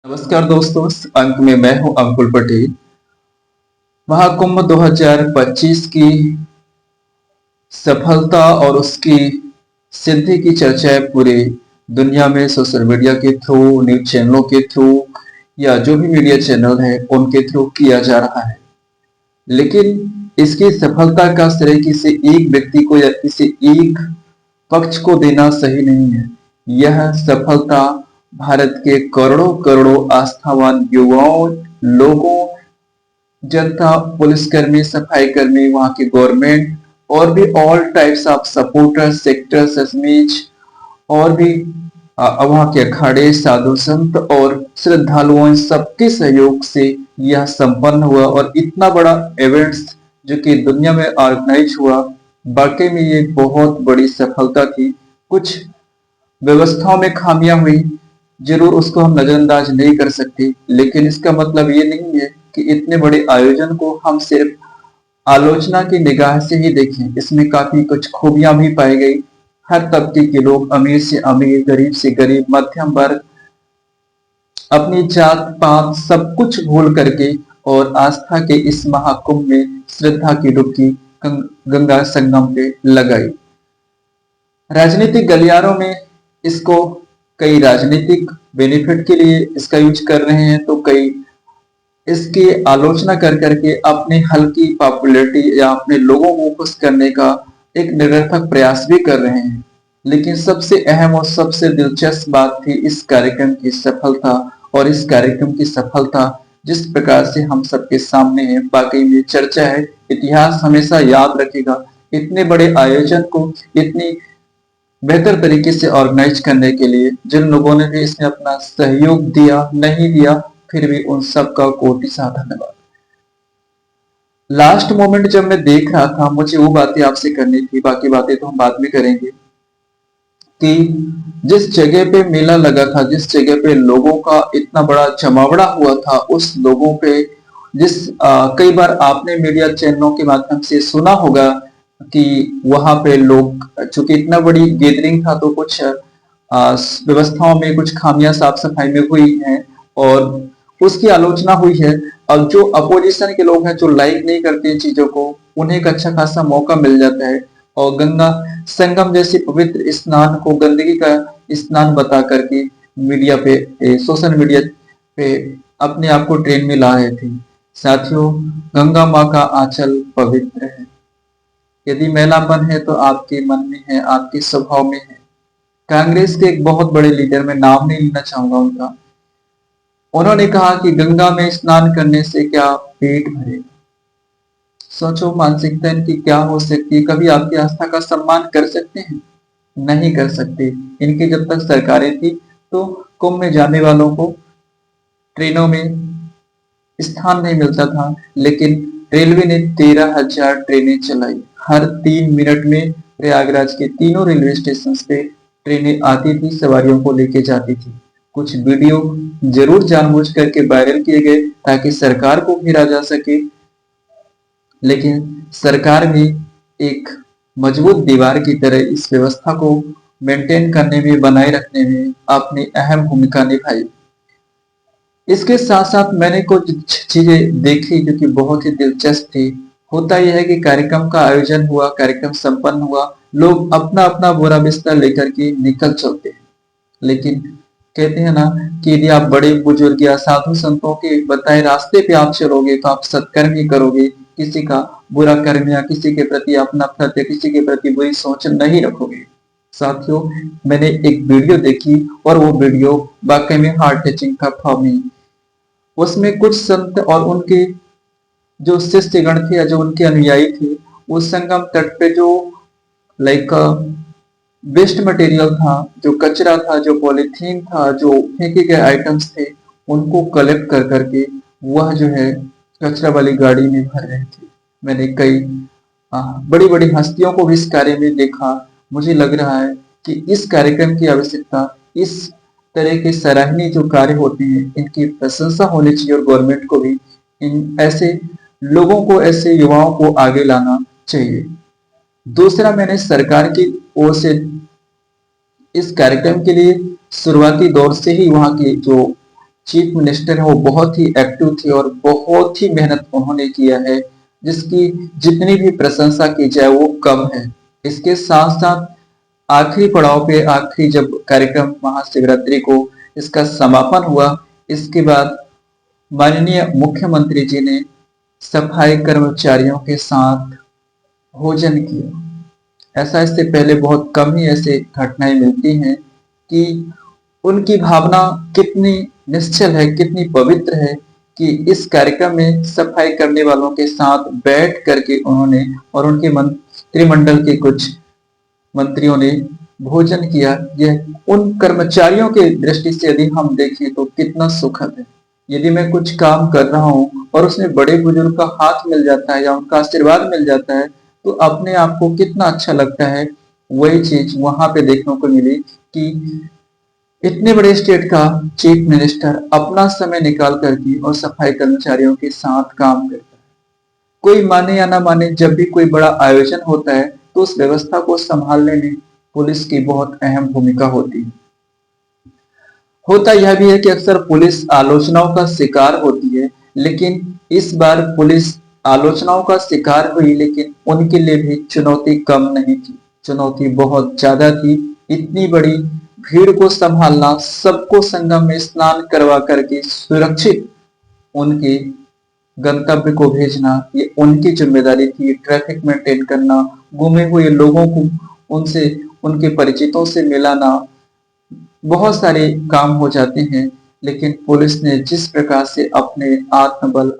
नमस्कार दोस्तों, इस अंक में मैं हूं अंकुल पटेल। महाकुंभ 2025 की सफलता और उसकी सिद्धि की चर्चाएं पूरे दुनिया में सोशल मीडिया के थ्रू, न्यूज चैनलों के थ्रू या जो भी मीडिया चैनल है उनके थ्रू किया जा रहा है। लेकिन इसकी सफलता का श्रेय किसी एक व्यक्ति को या किसी एक पक्ष को देना सही नहीं है। यह सफलता भारत के करोड़ों करोड़ों आस्थावान युवाओं, लोगों, जनता, पुलिसकर्मी, सफाई कर्मी, वहां की गवर्नमेंट और भी all types of supporters, sectors, एसमीज और भी वहां के अखाड़े, साधु संत और श्रद्धालुओं, इन सबके सहयोग से यह संपन्न हुआ और इतना बड़ा इवेंट्स जो कि दुनिया में ऑर्गेनाइज हुआ, वाकई में ये बहुत बड़ी सफलता थी। कुछ व्यवस्थाओं में खामियां हुई, जरूर उसको हम नजरअंदाज नहीं कर सकते, लेकिन इसका मतलब ये नहीं है कि इतने बड़े आयोजन को हम सिर्फ आलोचना की निगाह से ही देखें। इसमें काफी कुछ खूबियां भी पाई गई। हर तबके के लोग, अमीर से अमीर, गरीब से गरीब, मध्यम वर्ग, अपनी जात पात सब कुछ भूल करके और आस्था के इस महाकुंभ में श्रद्धा की डुबकी गंगा संगम पे लगाई। राजनीतिक गलियारों में इसको कई राजनीतिक बेनिफिट के लिए इसका यूज कर रहे हैं, तो कई इसकी आलोचना कर करके अपने हल्की पॉपुलैरिटी या अपने लोगों को खुश करने का एक निरर्थक प्रयास भी कर रहे हैं। लेकिन सबसे अहम और सबसे दिलचस्प बात थी इस कार्यक्रम की सफलता। और इस कार्यक्रम की सफलता जिस प्रकार से हम सबके सामने है, वाकई में चर्चा है। इतिहास हमेशा याद रखेगा इतने बड़े आयोजन को इतनी बेहतर तरीके से ऑर्गेनाइज करने के लिए जिन लोगों ने भी इसमें अपना सहयोग दिया, नहीं दिया, फिर भी उन सब का कोटि सा धन्यवाद। लास्ट मोमेंट जब मैं देख रहा था, मुझे वो बातें आपसे करनी थी, बाकी बातें तो हम बाद में करेंगे। कि जिस जगह पे मेला लगा था, जिस जगह पे लोगों का इतना बड़ा जमावड़ा हुआ था, उस लोगों पे कई बार आपने मीडिया चैनलों के माध्यम से सुना होगा कि वहां पे लोग, चूंकि इतना बड़ी गैदरिंग था तो कुछ व्यवस्थाओं में कुछ खामियां साफ सफाई में हुई हैं और उसकी आलोचना हुई है। अब जो अपोजिशन के लोग हैं, जो लाइक नहीं करते इन चीजों को, उन्हें एक अच्छा खासा मौका मिल जाता है और गंगा संगम जैसे पवित्र स्नान को गंदगी का स्नान बता करके मीडिया पे, सोशल मीडिया पे अपने आप को ट्रेन में ला रहे थे। साथियों, गंगा माँ का आंचल पवित्र है। यदि मैलापन है तो आपके मन में है, आपके स्वभाव में है। कांग्रेस के एक बहुत बड़े लीडर, मैं नाम नहीं लेना चाहूंगा उनका, उन्होंने कहा कि गंगा में स्नान करने से क्या पेट भरेगा। सोचो मानसिकता इनकी क्या हो सकती है। कभी आपकी आस्था का सम्मान कर सकते हैं? नहीं कर सकते। इनकी जब तक सरकारें थी तो कुंभ में जाने वालों को ट्रेनों में स्थान नहीं मिलता था, लेकिन रेलवे ने 13,000 ट्रेनें चलाई। हर 3 मिनट में प्रयागराज के तीनों रेलवे स्टेशन पे ट्रेनें आती थी, सवारियों को लेके जाती थी। कुछ वीडियो जरूर जानबूझ करके वायरल किए गए ताकि सरकार को घेरा जा सके, लेकिन सरकार भी एक मजबूत दीवार की तरह इस व्यवस्था को मेंटेन करने में, बनाए रखने में अपनी अहम भूमिका निभाई। इसके साथ साथ मैंने कुछ चीजें देखी जो कि बहुत ही दिलचस्प थी। होता यह है कि कार्यक्रम का आयोजन हुआ, कार्यक्रम संपन्न हुआ, लोग अपना अपना बोरा बिस्तर लेकर के निकल चलते हैं। लेकिन कहते हैं ना कि यदि आप बड़े बुजुर्ग या साधु संतों के बताए रास्ते पे आप चलोगे तो आप सत्कर्म ही करोगे, किसी का बुरा कर्म या किसी के प्रति अपना नफरत या किसी के प्रति बुरी सोच नहीं रखोगे। साथियों, मैंने एक वीडियो देखी और वो वीडियो वाकई में हार्ट टचिंग था फॉर मी। उसमें कुछ संत और उनके जो शिष्यगण थे या जो उनके अनुयायी थे, उस संगम तट पे जो लाइक वेस्ट मटेरियल था, जो कचरा था, जो पॉलीथीन था, जो फेंके गए आइटम्स थे, उनको कलेक्ट कर करके वह जो है कचरा वाली गाड़ी में भर रहे थे। मैंने कई बड़ी बड़ी हस्तियों को भी इस कार्य में देखा। मुझे लग रहा है कि इस कार्यक्रम की आवश्यकता, इस तरह के सराहनीय जो कार्य होते हैं, इनकी प्रशंसा होनी चाहिए और गवर्नमेंट को भी इन ऐसे लोगों को, ऐसे युवाओं को आगे लाना चाहिए। दूसरा, मैंने सरकार की ओर से इस कार्यक्रम के लिए शुरुआती दौर से ही वहां के जो चीफ मिनिस्टर है वो बहुत ही एक्टिव थे और बहुत ही मेहनत उन्होंने किया है, जिसकी जितनी भी प्रशंसा की जाए वो कम है। इसके साथ-साथ आखिरी पड़ाव पे आखिरी जब कार्यक्रम महाशिवरात्रि को इसका समापन हुआ, इसके बाद माननीय मुख्यमंत्री जी ने सफाई कर्मचारियों के साथ भोजन किया। ऐसा इससे पहले बहुत कम ही ऐसे घटनाएं मिलती हैं कि उनकी भावना कितनी निश्चल है, कितनी पवित्र है कि इस कार्यक्रम में सफाई करने वालों के साथ बैठ करके उन्होंने और उनके मंत्रिमंडल के कुछ मंत्रियों ने भोजन किया। यह उन कर्मचारियों के दृष्टि से यदि हम देखें तो कितना सुखद है। यदि मैं कुछ काम कर रहा हूँ और उसमें बड़े बुजुर्ग का हाथ मिल जाता है या उनका आशीर्वाद मिल जाता है तो अपने आप को कितना अच्छा लगता है। वही चीज वहां पे देखने को मिली कि इतने बड़े स्टेट का चीफ मिनिस्टर अपना समय निकाल करके और सफाई कर्मचारियों के साथ काम करता है। कोई माने या ना माने, जब भी कोई बड़ा आयोजन होता है तो उस व्यवस्था को संभालने में पुलिस की बहुत अहम भूमिका होती है। होता यह भी है कि अक्सर पुलिस आलोचनाओं का शिकार होती है, लेकिन इस बार पुलिस आलोचनाओं का शिकार हुई, लेकिन उनके लिए भी चुनौती कम नहीं थी। चुनौती बहुत ज्यादा थी। इतनी बड़ी भीड़ को संभालना, सबको संगम में स्नान करवा करके सुरक्षित उनके गंतव्य को भेजना, ये उनकी जिम्मेदारी थी। ट्रैफिक मेंटेन करना, गुमे हुए लोगों को उनसे उनके परिचितों से मिलाना, बहुत सारे काम हो जाते हैं। लेकिन पुलिस ने जिस प्रकार से अपने आत्मबल